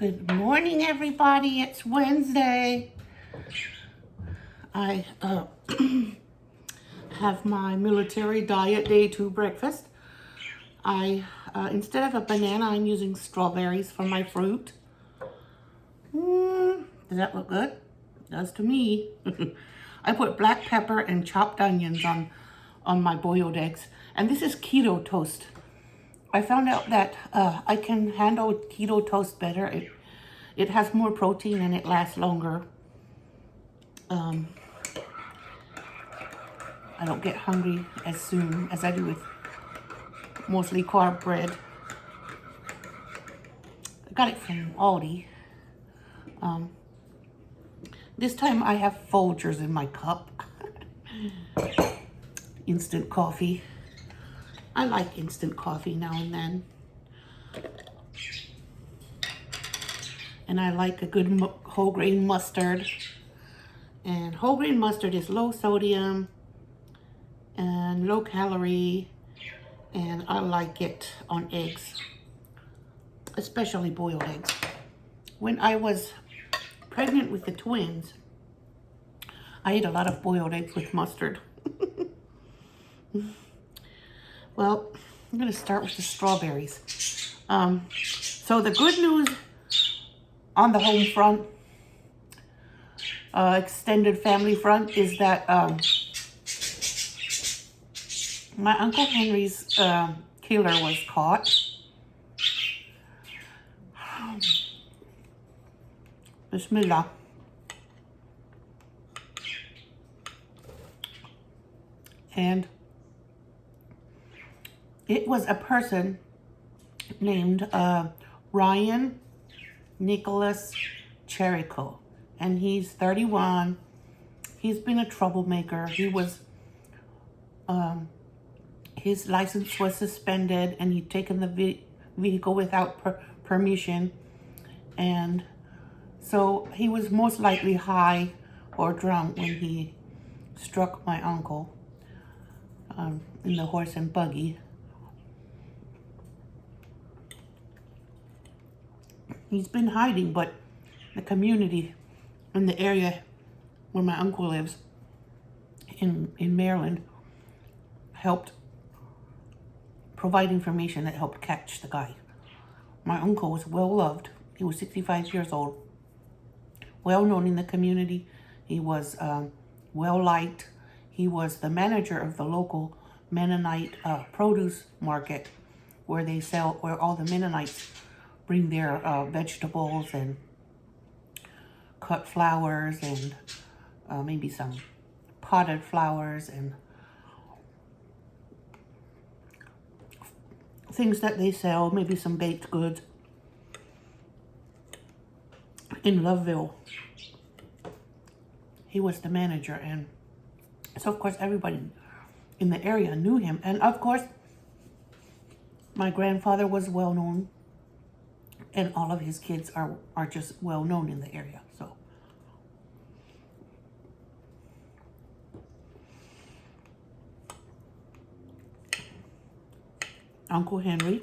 Good morning, everybody. It's Wednesday. I have my military diet day 2 breakfast. I instead of a banana, I'm using strawberries for my fruit. Does that look good? It does to me. I put black pepper and chopped onions on my boiled eggs. And this is keto toast. I found out that I can handle keto toast better. It has more protein and it lasts longer. I don't get hungry as soon as I do with mostly carb bread. I got it from Aldi. This time I have Folgers in my cup. Instant coffee. I like instant coffee now and then. And I like a good whole grain mustard. And whole grain mustard is low sodium and low calorie. And I like it on eggs, especially boiled eggs. When I was pregnant with the twins, I ate a lot of boiled eggs with mustard. Well, I'm going to start with the strawberries. So the good news on the home front, extended family front, is that my Uncle Henry's killer was caught. Bismillah. And it was a person named Ryan Nicholas Cherico, and he's 31. He's been a troublemaker. He was, his license was suspended, and he'd taken the vehicle without permission, and so he was most likely high or drunk when he struck my uncle in the horse and buggy. He's been hiding, but the community in the area where my uncle lives in Maryland helped provide information that helped catch the guy. My uncle was well loved. He was 65 years old, well known in the community. He was well liked. He was the manager of the local Mennonite produce market where all the Mennonites bring their vegetables and cut flowers and maybe some potted flowers and things that they sell, maybe some baked goods in Loveville. He was the manager, and so of course everybody in the area knew him. And of course my grandfather was well known, and all of his kids are just well known in the area. So Uncle Henry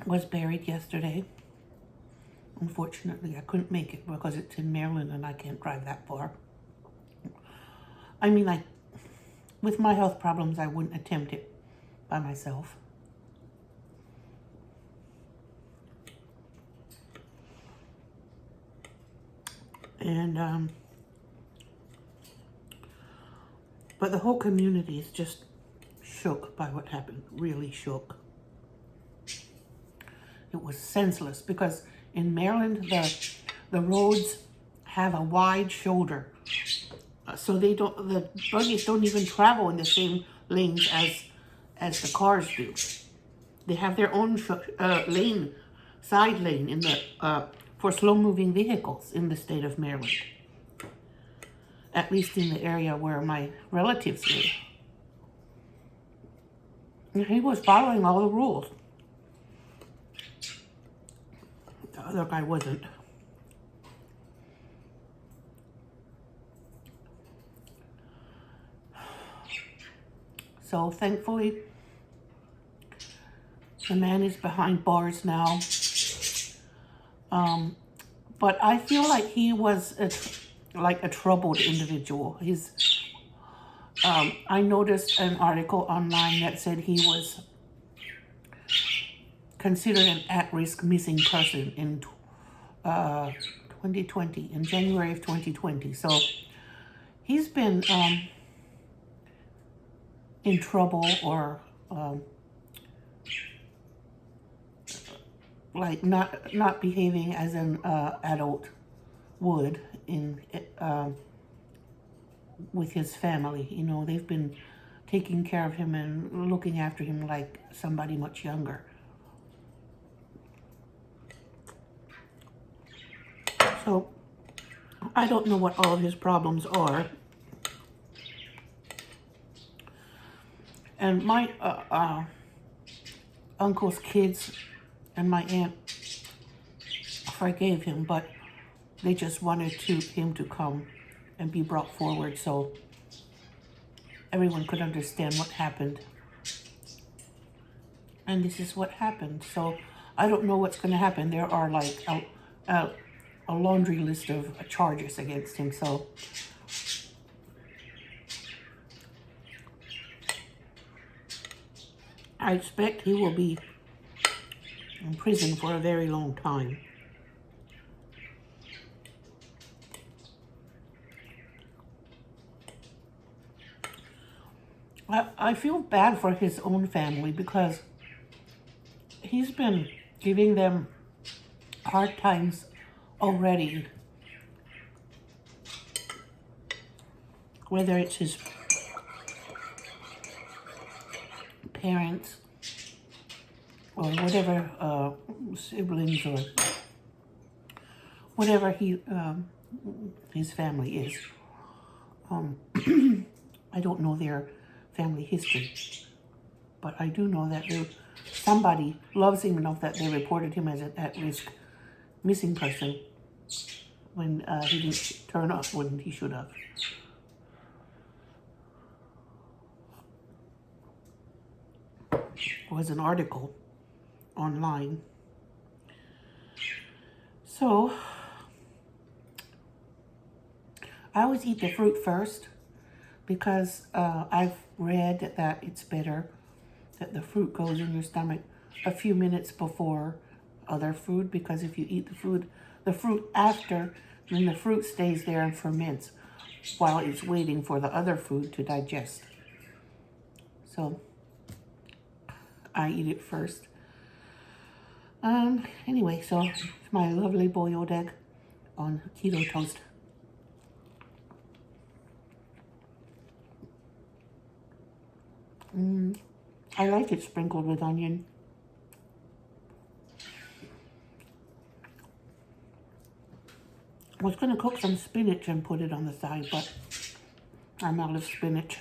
was buried yesterday. Unfortunately, I couldn't make it because it's in Maryland and I can't drive that far. I mean, with my health problems, I wouldn't attempt it by myself. And, but the whole community is just shook by what happened, really shook. It was senseless because in Maryland, the roads have a wide shoulder. So the buggies don't even travel in the same lanes as the cars do. They have their own side lane in the for slow-moving vehicles in the state of Maryland. At least in the area where my relatives live. And he was following all the rules. The other guy wasn't. So thankfully, the man is behind bars now. But I feel like he was like a troubled individual. I noticed an article online that said he was considered an at-risk missing person in 2020, in January of 2020. So he's been in trouble, or like not behaving as an adult would in with his family. You know, they've been taking care of him and looking after him like somebody much younger. So I don't know what all of his problems are. And my uncle's kids and my aunt forgave him, but they just wanted him to come and be brought forward so everyone could understand what happened. And this is what happened. So I don't know what's going to happen. There are like a laundry list of charges against him. So I expect he will be in prison for a very long time. I feel bad for his own family because he's been giving them hard times already. Whether it's his parents or whatever siblings or whatever his family is. I don't know their family history, but I do know that somebody loves him enough that they reported him as an at-risk missing person when he didn't turn up when he should have. There was an article online. So I always eat the fruit first because I've read that it's better that the fruit goes in your stomach a few minutes before other food, because if you eat the fruit after, then the fruit stays there and ferments while it's waiting for the other food to digest. So I eat it first. Anyway, so it's my lovely boiled egg on keto toast. I like it sprinkled with onion. I was going to cook some spinach and put it on the side, but I'm out of spinach.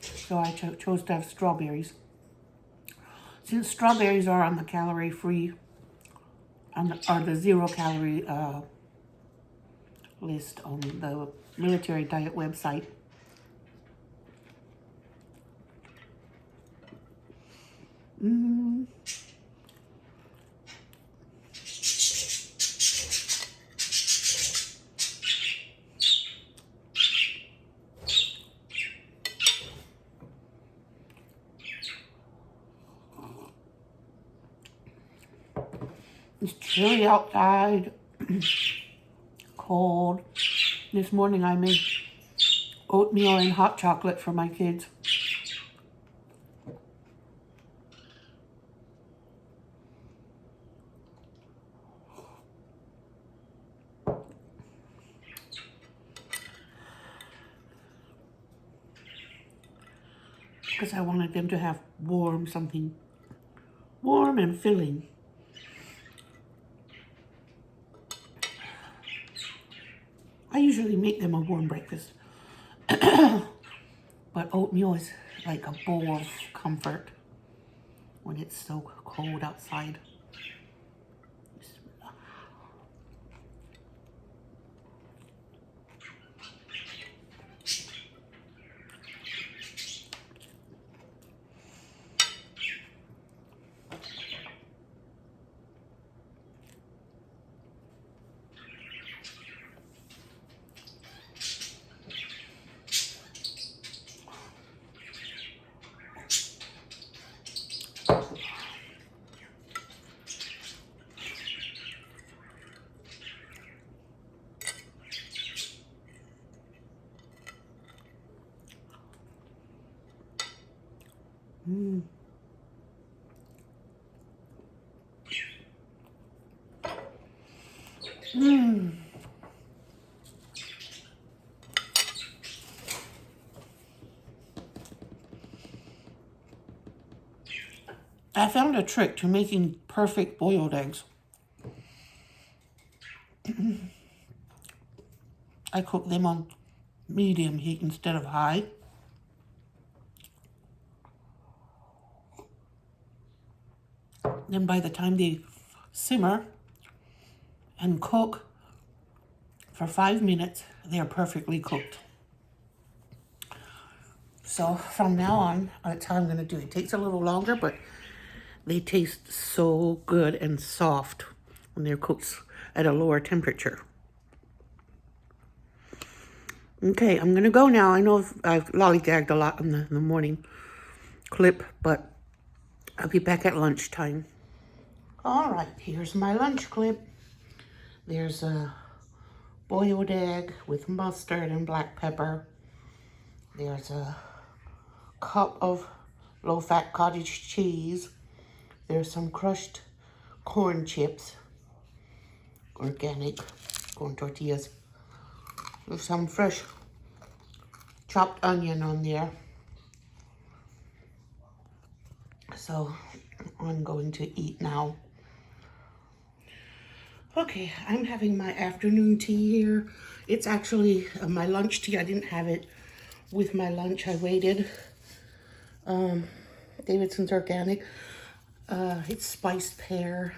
So I chose to have strawberries. Since strawberries are on the calorie-free, or the zero-calorie list on the military diet website. It's chilly outside, cold. This morning I made oatmeal and hot chocolate for my kids. Because I wanted them to have something warm and filling. I usually make them a warm breakfast. But oatmeal is like a bowl of comfort when it's so cold outside. Mmm. I found a trick to making perfect boiled eggs. I cook them on medium heat instead of high. Then by the time they simmer and cook for 5 minutes, they are perfectly cooked. So from now on, that's how I'm going to do it. It takes a little longer, but they taste so good and soft when they're cooked at a lower temperature. Okay, I'm going to go now. I know I've lollygagged a lot in the morning clip, but I'll be back at lunchtime. All right, here's my lunch clip. There's a boiled egg with mustard and black pepper. There's a cup of low-fat cottage cheese. There's some crushed corn chips, organic corn tortillas. There's some fresh chopped onion on there. So I'm going to eat now. Okay, I'm having my afternoon tea here. It's actually my lunch tea. I didn't have it with my lunch. I waited. Davidson's organic. It's spiced pear.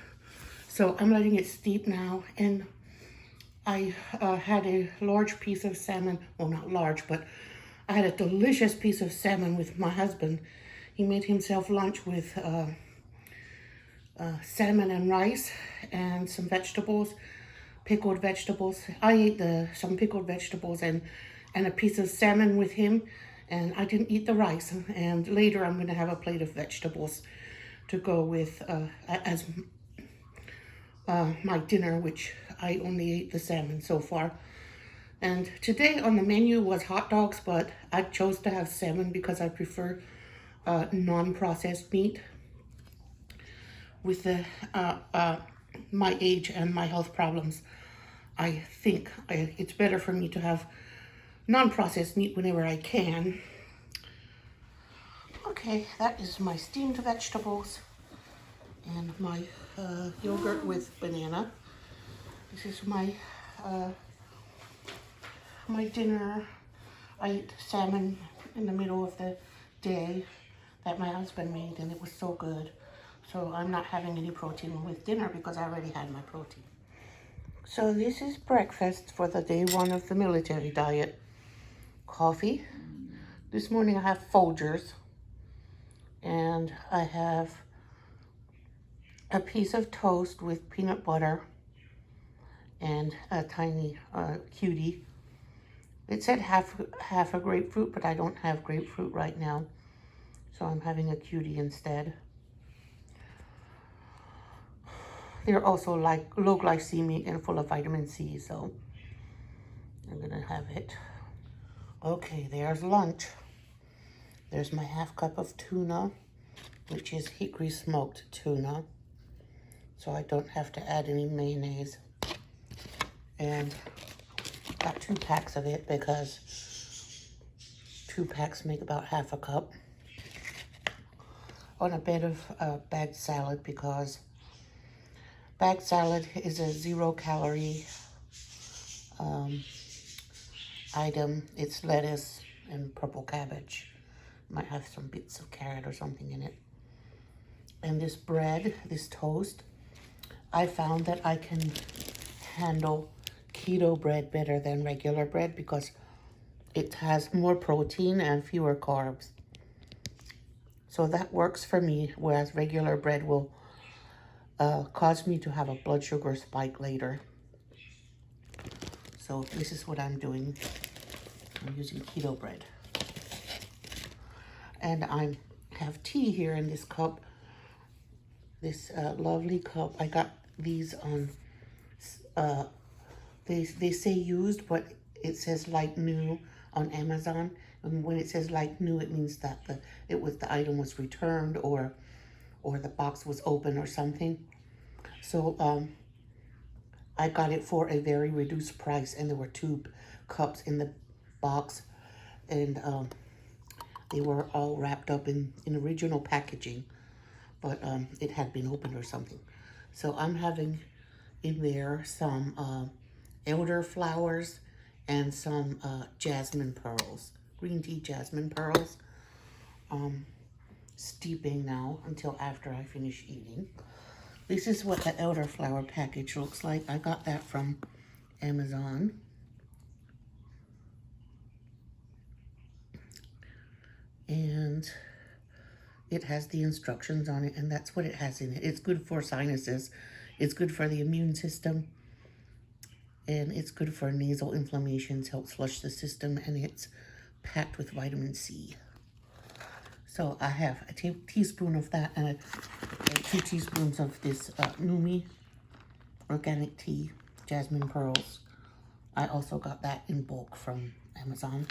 So I'm letting it steep now. And I had a large piece of salmon. Well, not large, but I had a delicious piece of salmon with my husband. He made himself lunch with salmon and rice and some vegetables, pickled vegetables. I ate some pickled vegetables and a piece of salmon with him, and I didn't eat the rice. And later I'm going to have a plate of vegetables to go with as my dinner, which I only ate the salmon so far. And today on the menu was hot dogs, but I chose to have salmon because I prefer non-processed meat. With my age and my health problems, I think it's better for me to have non-processed meat whenever I can. Okay, that is my steamed vegetables and my yogurt with banana. This is my my dinner. I ate salmon in the middle of the day that my husband made, and it was so good. So I'm not having any protein with dinner because I already had my protein. So this is breakfast for the day one of the military diet. Coffee. This morning I have Folgers, and I have a piece of toast with peanut butter and a tiny cutie. It said half a grapefruit, but I don't have grapefruit right now, so I'm having a cutie instead. They're also like low glycemic and full of vitamin C, so I'm gonna have it. Okay, there's lunch. There's my half cup of tuna, which is hickory smoked tuna, so I don't have to add any mayonnaise. And got 2 packs of it because 2 packs make about half a cup. On a bed of bagged salad because bagged salad is a 0-calorie item. It's lettuce and purple cabbage. Might have some bits of carrot or something in it. And this bread, this toast, I found that I can handle keto bread better than regular bread because it has more protein and fewer carbs. So that works for me, whereas regular bread will cause me to have a blood sugar spike later. So this is what I'm doing. I'm using keto bread. And I have tea here in this cup. This lovely cup. I got these on, they say used, but it says like new on Amazon. And when it says like new, it means that the item was returned or the box was open or something. So I got it for a very reduced price, and there were 2 cups in the box, and they were all wrapped up in original packaging, but it had been opened or something. So I'm having in there some elderflowers and some jasmine pearls, green tea jasmine pearls. Steeping now until after I finish eating. This is what the elderflower package looks like. I got that from Amazon. And it has the instructions on it, and that's what it has in it. It's good for sinuses. It's good for the immune system. And it's good for nasal inflammations, helps flush the system, and it's packed with vitamin C. So I have a teaspoon of that and 2 teaspoons of this Numi organic tea, jasmine pearls. I also got that in bulk from Amazon.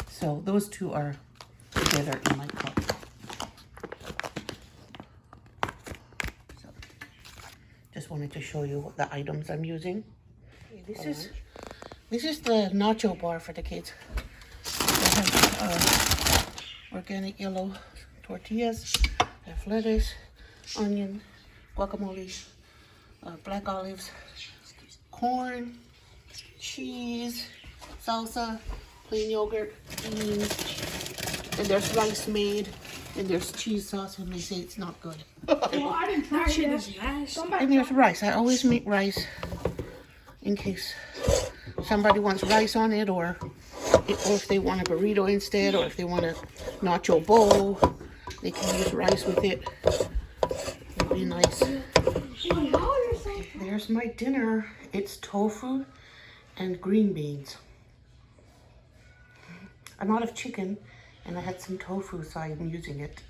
So those 2 are together in my cup. So just wanted to show you the items I'm using. Okay, this is the nacho bar for the kids. I have organic yellow tortillas, I have lettuce, onion, guacamole, black olives, corn, cheese, salsa, plain yogurt, beans, and there's rice made, and there's cheese sauce when they say it's not good. Well, I didn't try it. And there's rice. I always make rice in case somebody wants rice on it, or if they want a burrito instead, or if they want a nacho bowl, they can use rice with it. It'd be nice. There's my dinner. It's tofu and green beans. I'm out of chicken, and I had some tofu, so I'm using it.